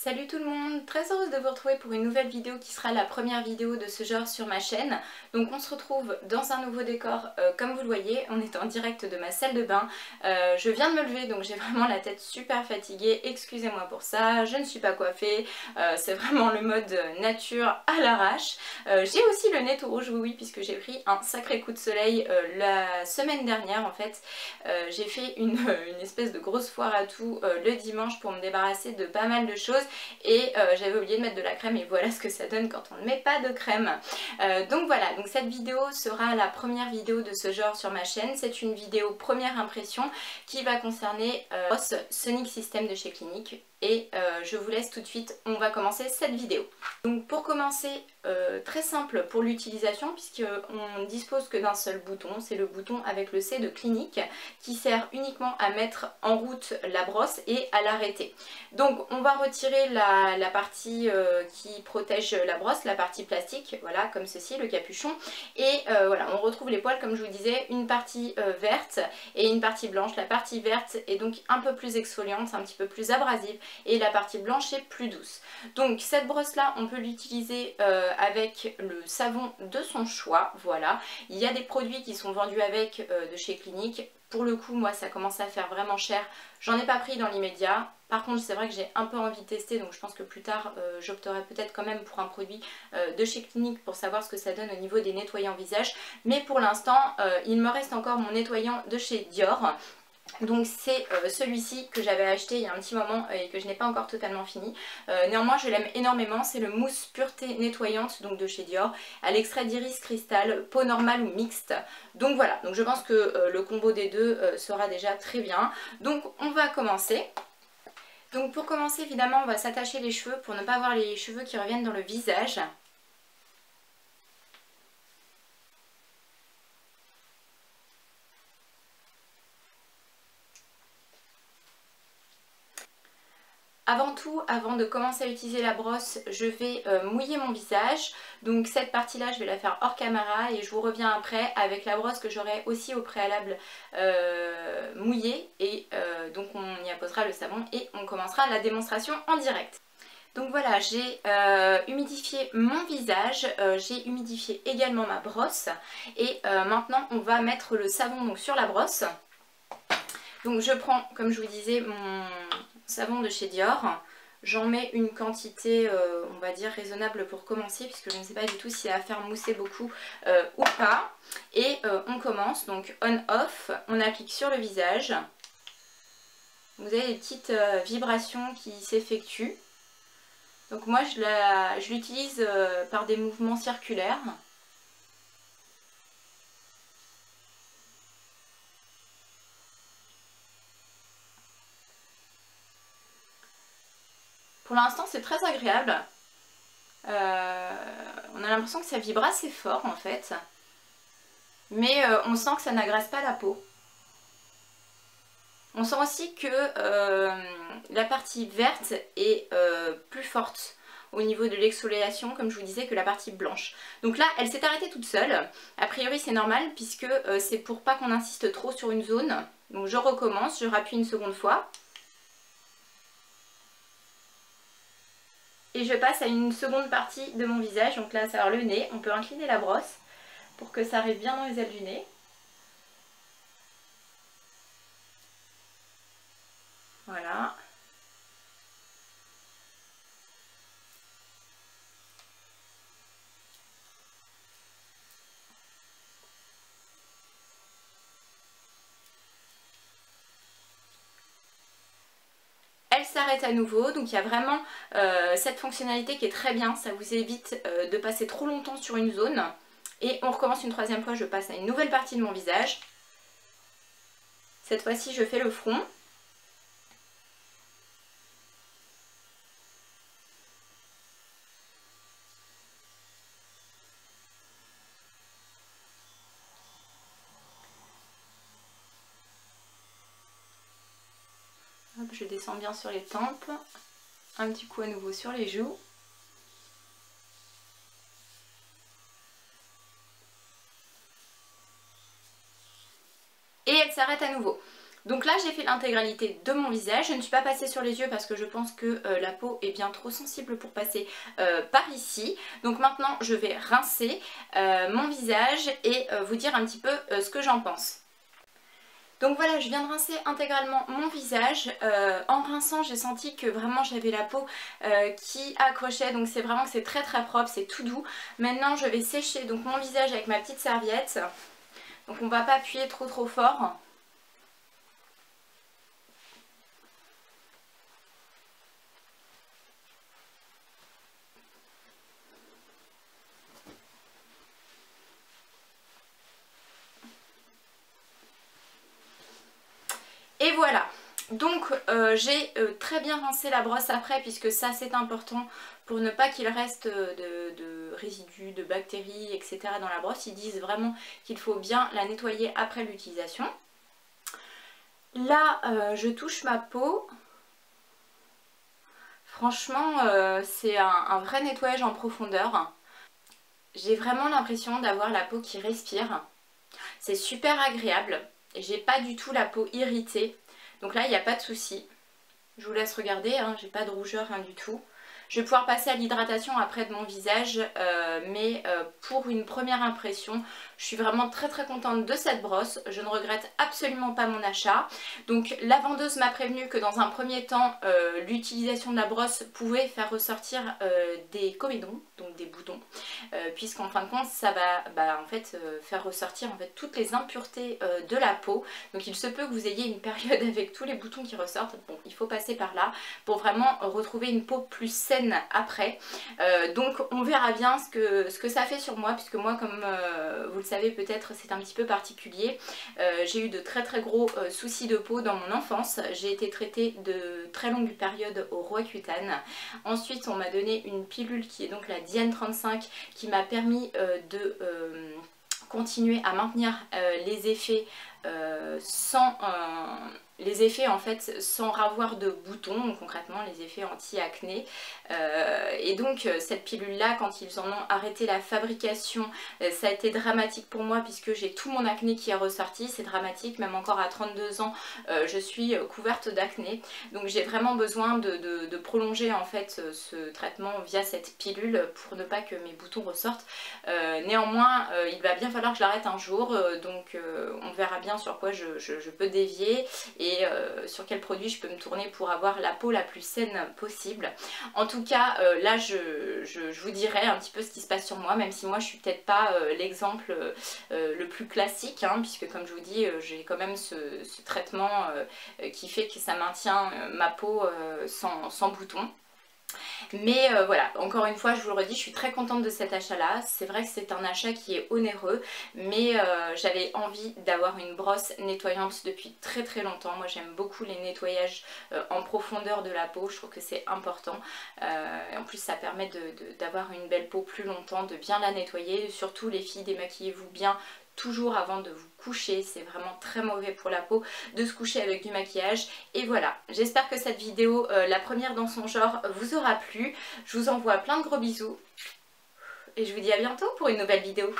Salut tout le monde, très heureuse de vous retrouver pour une nouvelle vidéo qui sera la première vidéo de ce genre sur ma chaîne. Donc on se retrouve dans un nouveau décor, comme vous le voyez, on est en direct de ma salle de bain. Je viens de me lever donc j'ai vraiment la tête super fatiguée, excusez-moi pour ça, je ne suis pas coiffée, c'est vraiment le mode nature à l'arrache. J'ai aussi le nez tout rouge, oui, puisque j'ai pris un sacré coup de soleil la semaine dernière en fait. J'ai fait une espèce de grosse foire à tout le dimanche pour me débarrasser de pas mal de choses. Et j'avais oublié de mettre de la crème et voilà ce que ça donne quand on ne met pas de crème. Donc voilà, donc cette vidéo sera la première vidéo de ce genre sur ma chaîne. C'est une vidéo première impression qui va concerner Sonic System de chez Clinique. Et je vous laisse tout de suite, on va commencer cette vidéo. Donc pour commencer, très simple pour l'utilisation puisqu'on ne dispose que d'un seul bouton, c'est le bouton avec le C de Clinique qui sert uniquement à mettre en route la brosse et à l'arrêter. Donc on va retirer la partie qui protège la brosse, la partie plastique, voilà comme ceci, le capuchon. Et voilà, on retrouve les poils comme je vous disais, une partie verte et une partie blanche. La partie verte est donc un peu plus exfoliante, un petit peu plus abrasive et la partie blanche est plus douce. Donc cette brosse là on peut l'utiliser avec le savon de son choix, voilà. Il y a des produits qui sont vendus avec de chez Clinique. Pour le coup moi ça commence à faire vraiment cher, j'en ai pas pris dans l'immédiat. Par contre c'est vrai que j'ai un peu envie de tester, donc je pense que plus tard j'opterai peut-être quand même pour un produit de chez Clinique pour savoir ce que ça donne au niveau des nettoyants visage. Mais pour l'instant il me reste encore mon nettoyant de chez Dior. Donc c'est celui-ci que j'avais acheté il y a un petit moment et que je n'ai pas encore totalement fini. Néanmoins je l'aime énormément, c'est le mousse pureté nettoyante donc de chez Dior à l'extrait d'iris cristal, peau normale ou mixte. Donc voilà, donc je pense que le combo des deux sera déjà très bien. Donc on va commencer. Donc pour commencer évidemment on va s'attacher les cheveux pour ne pas avoir les cheveux qui reviennent dans le visage. Avant tout, avant de commencer à utiliser la brosse, je vais mouiller mon visage. Donc cette partie-là, je vais la faire hors caméra et je vous reviens après avec la brosse que j'aurai aussi au préalable mouillée. Et donc on y apposera le savon et on commencera la démonstration en direct. Donc voilà, j'ai humidifié mon visage, j'ai humidifié également ma brosse. Et maintenant, on va mettre le savon donc, sur la brosse. Donc je prends, comme je vous disais, mon savon de chez Dior. J'en mets une quantité, on va dire, raisonnable pour commencer, puisque je ne sais pas du tout si ça va faire mousser beaucoup ou pas. Et on commence, donc on-off, on applique sur le visage. Vous avez des petites vibrations qui s'effectuent. Donc moi je l'utilise par des mouvements circulaires. Pour l'instant c'est très agréable. On a l'impression que ça vibre assez fort en fait. Mais on sent que ça n'agresse pas la peau. On sent aussi que la partie verte est plus forte au niveau de l'exfoliation, comme je vous disais, que la partie blanche. Donc là, elle s'est arrêtée toute seule. A priori, c'est normal puisque c'est pour pas qu'on insiste trop sur une zone. Donc je recommence, je rappuie une seconde fois. Et je passe à une seconde partie de mon visage. Donc là, ça va le nez. On peut incliner la brosse pour que ça arrive bien dans les ailes du nez. Voilà. Elle s'arrête à nouveau, donc il y a vraiment cette fonctionnalité qui est très bien, ça vous évite de passer trop longtemps sur une zone. Et on recommence une troisième fois, je passe à une nouvelle partie de mon visage. Cette fois-ci je fais le front. Hop, je descends bien sur les tempes, un petit coup à nouveau sur les joues. Et elle s'arrête à nouveau. Donc là j'ai fait l'intégralité de mon visage, je ne suis pas passée sur les yeux parce que je pense que la peau est bien trop sensible pour passer par ici. Donc maintenant je vais rincer mon visage et vous dire un petit peu ce que j'en pense. Donc voilà, je viens de rincer intégralement mon visage. En rinçant, j'ai senti que vraiment j'avais la peau qui accrochait. Donc c'est vraiment que c'est très très propre, c'est tout doux. Maintenant je vais sécher donc mon visage avec ma petite serviette. Donc on ne va pas appuyer trop fort. Et voilà, donc j'ai très bien rincé la brosse après puisque ça c'est important pour ne pas qu'il reste de résidus, de bactéries, etc. dans la brosse. Ils disent vraiment qu'il faut bien la nettoyer après l'utilisation. Là je touche ma peau. Franchement c'est un vrai nettoyage en profondeur. J'ai vraiment l'impression d'avoir la peau qui respire. C'est super agréable. J'ai pas du tout la peau irritée. Donc là il n'y a pas de souci. Je vous laisse regarder, hein, j'ai pas de rougeur, rien du tout. Je vais pouvoir passer à l'hydratation après de mon visage, mais pour une première impression, je suis vraiment très contente de cette brosse. Je ne regrette absolument pas mon achat. Donc la vendeuse m'a prévenu que dans un premier temps, l'utilisation de la brosse pouvait faire ressortir des comédons, donc des boutons, puisqu'en fin de compte, ça va en fait faire ressortir en fait toutes les impuretés de la peau. Donc il se peut que vous ayez une période avec tous les boutons qui ressortent. Bon, il faut passer par là pour vraiment retrouver une peau plus saine après. Donc on verra bien ce que ça fait sur moi, puisque moi comme vous le savez peut-être c'est un petit peu particulier. J'ai eu de très gros soucis de peau dans mon enfance. J'ai été traitée de très longues périodes au Roaccutane. Ensuite on m'a donné une pilule qui est donc la Diane 35 qui m'a permis de continuer à maintenir les effets en fait sans avoir de boutons, donc concrètement les effets anti-acné. Et donc cette pilule là, quand ils en ont arrêté la fabrication, ça a été dramatique pour moi puisque j'ai tout mon acné qui est ressorti. C'est dramatique, même encore à 32 ans je suis couverte d'acné. Donc j'ai vraiment besoin de prolonger en fait ce traitement via cette pilule pour ne pas que mes boutons ressortent. Néanmoins il va bien falloir que je l'arrête un jour, donc on verra bien sur quoi je peux dévier et sur quel produit je peux me tourner pour avoir la peau la plus saine possible. En tout cas là je vous dirai un petit peu ce qui se passe sur moi, même si moi je suis peut-être pas l'exemple le plus classique, hein, puisque comme je vous dis j'ai quand même ce traitement qui fait que ça maintient ma peau sans boutons. Mais voilà, encore une fois je vous le redis, je suis très contente de cet achat là. C'est vrai que c'est un achat qui est onéreux, mais j'avais envie d'avoir une brosse nettoyante depuis très longtemps. Moi j'aime beaucoup les nettoyages en profondeur de la peau, je trouve que c'est important. En plus ça permet d'avoir une belle peau plus longtemps, de bien la nettoyer. Surtout les filles, démaquillez-vous bien toujours avant de vous coucher, c'est vraiment très mauvais pour la peau de se coucher avec du maquillage. Et voilà, j'espère que cette vidéo, la première dans son genre, vous aura plu. Je vous envoie plein de gros bisous et je vous dis à bientôt pour une nouvelle vidéo.